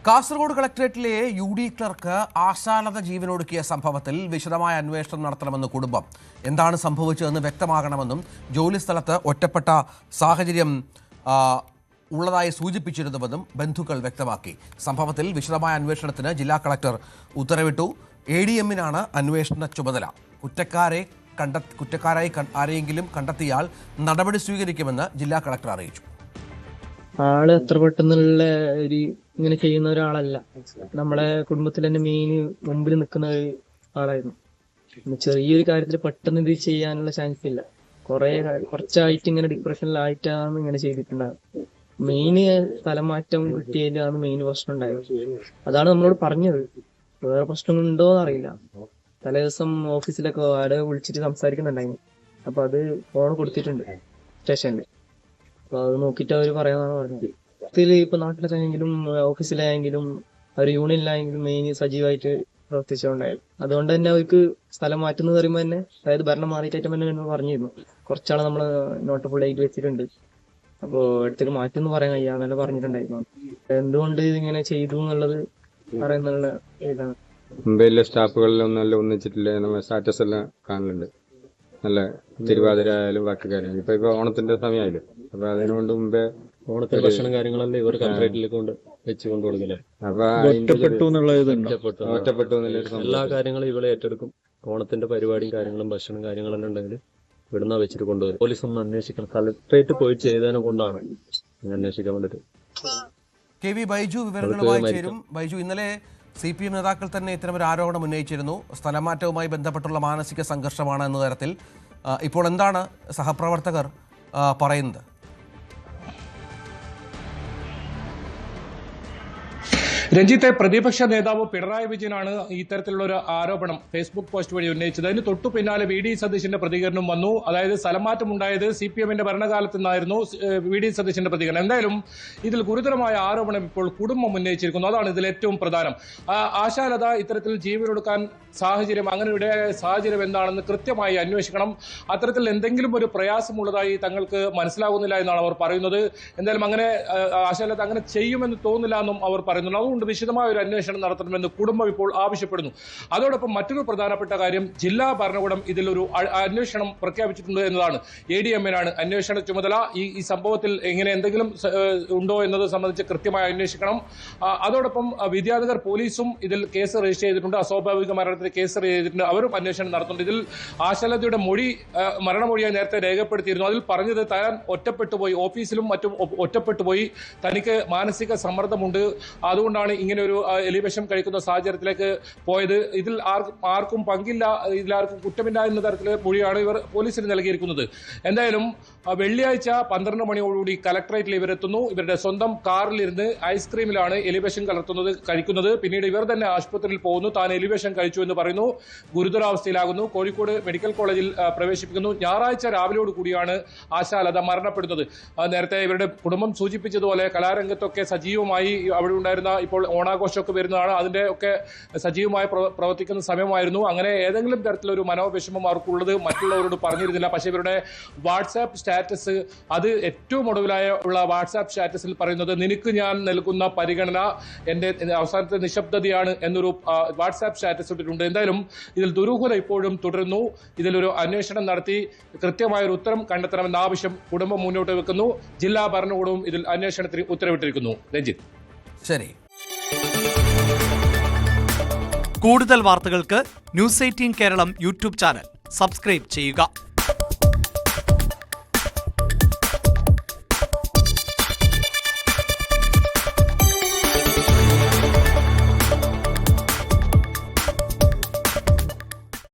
Kasaragod കളക്ടറേറ്റിലെ UD clerk Ashalatha ജീവനൊടുക്കിയ സംഭവത്തിൽ വിശദമായ അന്വേഷണം നടത്തണമെന്ന് കുടുംബം. എന്താണ് സംഭവിച്ചതെന്ന് വ്യക്തമാകണമെന്നും ജോലിസ്ഥലത്ത് ഒറ്റപ്പെട്ട സാഹചര്യം ഉള്ളതായി സൂചിപ്പിച്ചിരുന്നുവെന്നും ബന്ധുക്കൾ വ്യക്തമാക്കി. സംഭവത്തിൽ വിശദമായ അന്വേഷണത്തിന് ജില്ലാ കളക്ടർ ഉത്തരവിട്ടു. ADM-നാണ് അന്വേഷണ ചുമതല. കുറ്റക്കാരായി ആരെയെങ്കിലും കണ്ടെത്തിയാൽ നടപടി സ്വീകരിക്കുമെന്ന് ജില്ലാ കളക്ടർ അറിയിച്ചു. ആള് എത്ര പെട്ടെന്നുള്ള ഒരു ഇങ്ങനെ ചെയ്യുന്ന ഒരാളല്ല. നമ്മളെ കുടുംബത്തിൽ തന്നെ മെയിൻ മുമ്പിൽ നിൽക്കുന്ന ഒരു ആളായിരുന്നു. ചെറിയൊരു കാര്യത്തിൽ പെട്ടെന്ന് ഇത് ചെയ്യാനുള്ള ചാൻസ് ഇല്ല. കുറച്ചായിട്ട് ഇങ്ങനെ ഡിപ്രഷനിലായിട്ടാണ് ഇങ്ങനെ ചെയ്തിട്ടുണ്ടാകും. മെയിൻ സ്ഥലമാറ്റം കിട്ടിയതിലാണ് മെയിൻ പ്രശ്നം ഉണ്ടായത്. അതാണ് നമ്മളോട് പറഞ്ഞത്. വേറെ പ്രശ്നങ്ങളുണ്ടോന്ന് അറിയില്ല. തലേ ദിവസം ഓഫീസിലൊക്കെ ആടെ വിളിച്ചിട്ട് സംസാരിക്കുന്നുണ്ടായിരുന്നു. അപ്പൊ അത് ഫോൺ കൊടുത്തിട്ടുണ്ട് സ്റ്റേഷനിൽ. അപ്പൊ അത് നോക്കിയിട്ട് അവര് പറയാന്നാണ് പറഞ്ഞത്. ഇപ്പൊ നാട്ടിലായെങ്കിലും ഓഫീസിലായെങ്കിലും ഒരു യൂണിയനിലായെങ്കിലും മെയിൻ സജീവമായിട്ട് പ്രവർത്തിച്ചുകൊണ്ടായിരുന്നു. അതുകൊണ്ട് തന്നെ അവർക്ക് സ്ഥലം മാറ്റുന്നത് പറയുമ്പോൾ തന്നെ, അതായത് ഭരണം മാറിയിട്ടായിട്ട് തന്നെ പറഞ്ഞിരുന്നു. കുറച്ചാളെ നമ്മള് നോട്ടബിൾ ആയിട്ട് വെച്ചിട്ടുണ്ട്. അപ്പോ അടുത്തേക്ക് മാറ്റെന്ന് പറയാൻ കഴിയാന്നല്ല പറഞ്ഞിട്ടുണ്ടായിരുന്നു. എന്തുകൊണ്ട് ഇതിങ്ങനെ ചെയ്തു എന്നുള്ളത് പറയുന്നുള്ള ഇതാണ്. മുംബൈയിലെ സ്റ്റാഫുകളിലൊന്നും നല്ല ഒന്നിച്ചിട്ടില്ല. നമ്മൾ സ്റ്റാറ്റസ് എല്ലാം കാണലുണ്ട്. നല്ല തിരുവാതിര ആയാലും ബാക്കി കാര്യങ്ങൾ. ഇപ്പൊ ഓണത്തിന്റെ സമയമായില്ലേ, അപ്പൊ അതിനുകൊണ്ട് മുമ്പേ ഓണത്തിന്റെ ഭക്ഷണം കാര്യങ്ങളല്ലേ ഇവർ കളക്ടറേറ്റിലേക്ക് കൊണ്ട് വെച്ച് കൊണ്ടു കൊടുക്കില്ലേ. അപ്പൊ ഒറ്റപ്പെട്ടു എല്ലാ കാര്യങ്ങളും ഇവിടെ ഏറ്റെടുക്കും. ഓണത്തിന്റെ പരിപാടിയും കാര്യങ്ങളും ഭക്ഷണം കാര്യങ്ങളെല്ലാം ഉണ്ടെങ്കിൽ ഇവിടുന്ന് വെച്ചിട്ട് കൊണ്ടുവരും. പോലീസ് ഒന്ന് അന്വേഷിക്കണം. കളക്ടറേറ്റ് പോയി ചെയ്തതിനെ കൊണ്ടാണ് അന്വേഷിക്കാൻ വേണ്ടിട്ട്. KV ബൈജു വിവരങ്ങളുമായി ചേരും. ബൈജു, ഇന്നലെ CPM നേതാക്കൾ തന്നെ ഇത്തരമൊരു ആരോപണം ഉന്നയിച്ചിരുന്നു. സ്ഥലമാറ്റവുമായി ബന്ധപ്പെട്ടുള്ള മാനസിക സംഘർഷമാണ് എന്ന തരത്തിൽ. ഇപ്പോൾ എന്താണ് സഹപ്രവർത്തകർ പറയുന്നത്? രഞ്ജിത്തെ, പ്രതിപക്ഷ നേതാവ് പിണറായി വിജയനാണ് ഇത്തരത്തിലുള്ള ഒരു ആരോപണം ഫേസ്ബുക്ക് പോസ്റ്റ് വഴി ഉന്നയിച്ചത്. അതിന് തൊട്ടു പിന്നാലെ VD സതീശന്റെ പ്രതികരണം വന്നു. അതായത് സ്ഥലമാറ്റം ഉണ്ടായത് CPM-ന്റെ ഭരണകാലത്ത് നിന്നായിരുന്നു VD സതീശന്റെ പ്രതികരണം. എന്തായാലും ഇതിൽ ഗുരുതരമായ ആരോപണം ഇപ്പോൾ കുടുംബം ഉന്നയിച്ചിരിക്കുന്നു. അതാണ് ഇതിൽ ഏറ്റവും പ്രധാനം. ആശാലത ഇത്തരത്തിൽ ജീവനൊടുക്കാൻ സാഹചര്യം, അങ്ങനെ ഇടയായ സാഹചര്യം എന്താണെന്ന് കൃത്യമായി അന്വേഷിക്കണം. അത്തരത്തിൽ എന്തെങ്കിലും ഒരു പ്രയാസമുള്ളതായി തങ്ങൾക്ക് മനസ്സിലാകുന്നില്ല എന്നാണ് അവർ പറയുന്നത്. എന്തായാലും അങ്ങനെ ആശാലത അങ്ങനെ ചെയ്യുമെന്ന് തോന്നുന്നില്ല എന്നും അവർ പറയുന്നുണ്ട്. അതുകൊണ്ട് വിശദമായ ഒരു അന്വേഷണം നടത്തണമെന്ന് കുടുംബം ഇപ്പോൾ ആവശ്യപ്പെടുന്നു. അതോടൊപ്പം മറ്റൊരു പ്രധാനപ്പെട്ട കാര്യം, ജില്ലാ ഭരണകൂടം ഇതിലൊരു അന്വേഷണം പ്രഖ്യാപിച്ചിട്ടുണ്ട് എന്നതാണ്. ADM-നാണ് അന്വേഷണ ചുമതല. ഈ സംഭവത്തിൽ എങ്ങനെ എന്തെങ്കിലും ഉണ്ടോ എന്നത് സംബന്ധിച്ച് കൃത്യമായി അന്വേഷിക്കണം. അതോടൊപ്പം വിദ്യാനഗർ പോലീസും ഇതിൽ കേസ് രജിസ്റ്റർ ചെയ്തിട്ടുണ്ട്. അസ്വാഭാവിക മരണത്തിന് കേസ് രജിസ്റ്റർ ചെയ്തിട്ടുണ്ട്. അവരും അന്വേഷണം നടത്തുന്നുണ്ട്. ഇതിൽ ആശാലതയുടെ മരണമൊഴിയായി നേരത്തെ രേഖപ്പെടുത്തിയിരുന്നു. അതിൽ പറഞ്ഞത് താൻ ഒറ്റപ്പെട്ടുപോയി, ഓഫീസിലും മറ്റും ഒറ്റപ്പെട്ടുപോയി, തനിക്ക് മാനസിക സമ്മർദ്ദമുണ്ട്, അതുകൊണ്ടാണ് ഇങ്ങനെ ഒരു എലിവേഷം കഴിക്കുന്ന സാഹചര്യത്തിലേക്ക് പോയത്. ഇതിൽ ആർക്കും പങ്കില്ല, ഇതിലാർക്കും കുറ്റമില്ല എന്ന തരത്തിലെ മൊഴിയാണ് ഇവർ പോലീസിന് നൽകിയിരിക്കുന്നത്. എന്തായാലും വെള്ളിയാഴ്ച 12 മണിയോടുകൂടി കലക്ടറേറ്റിൽ ഇവരെത്തുന്നു. ഇവരുടെ സ്വന്തം കാറിലിരുന്ന് ഐസ്ക്രീമിലാണ് എലിവേഷൻ കഴിക്കുന്നത്. പിന്നീട് ഇവർ തന്നെ ആശുപത്രിയിൽ പോകുന്നു. താൻ എലിവേഷൻ കഴിച്ചു എന്ന് പറയുന്നു. ഗുരുതരാവസ്ഥയിലാകുന്നു. കോഴിക്കോട് മെഡിക്കൽ കോളേജിൽ പ്രവേശിപ്പിക്കുന്നു. ഞായറാഴ്ച രാവിലെയോട് കൂടിയാണ് ആശാലത മരണപ്പെടുന്നത്. നേരത്തെ ഇവരുടെ കുടുംബം സൂചിപ്പിച്ചതുപോലെ കലാരംഗത്തൊക്കെ സജീവമായി അവിടെ ഉണ്ടായിരുന്ന, ഇപ്പോൾ ഓണാഘോഷമൊക്കെ വരുന്നതാണ്, അതിന്റെ ഒക്കെ സജീവമായി പ്രവർത്തിക്കുന്ന സമയമായിരുന്നു. അങ്ങനെ ഏതെങ്കിലും തരത്തിലൊരു മനോവിഷമം അവർക്കുള്ളത് മറ്റുള്ളവരോട് പറഞ്ഞിരുന്നില്ല. പക്ഷേ ഇവരുടെ വാട്സാപ്പ് സ്റ്റാറ്റസ്, അത് ഏറ്റവും ഒടുവിലായുള്ള വാട്സാപ്പ് സ്റ്റാറ്റസിൽ പറയുന്നത്, നിനക്ക് ഞാൻ നൽകുന്ന പരിഗണന എന്റെ അവസാനത്തെ നിശബ്ദതയാണ് എന്നൊരു വാട്സാപ്പ് സ്റ്റാറ്റസ് ഇട്ടിട്ടുണ്ട്. എന്തായാലും ഇതിൽ ദുരൂഹത ഇപ്പോഴും തുടരുന്നു. ഇതിലൊരു അന്വേഷണം നടത്തി കൃത്യമായൊരു ഉത്തരം കണ്ടെത്തണമെന്ന ആവശ്യം കുടുംബം മുന്നോട്ട് വെക്കുന്നു. ജില്ലാ ഭരണകൂടവും ഇതിൽ അന്വേഷണത്തിന് ഉത്തരവിട്ടിരിക്കുന്നു. രഞ്ജിത്ത്. ശരി. കൂടുതൽ വാർത്തകൾക്ക് News 18 Kerala YouTube channel subscribe ചെയ്യുക.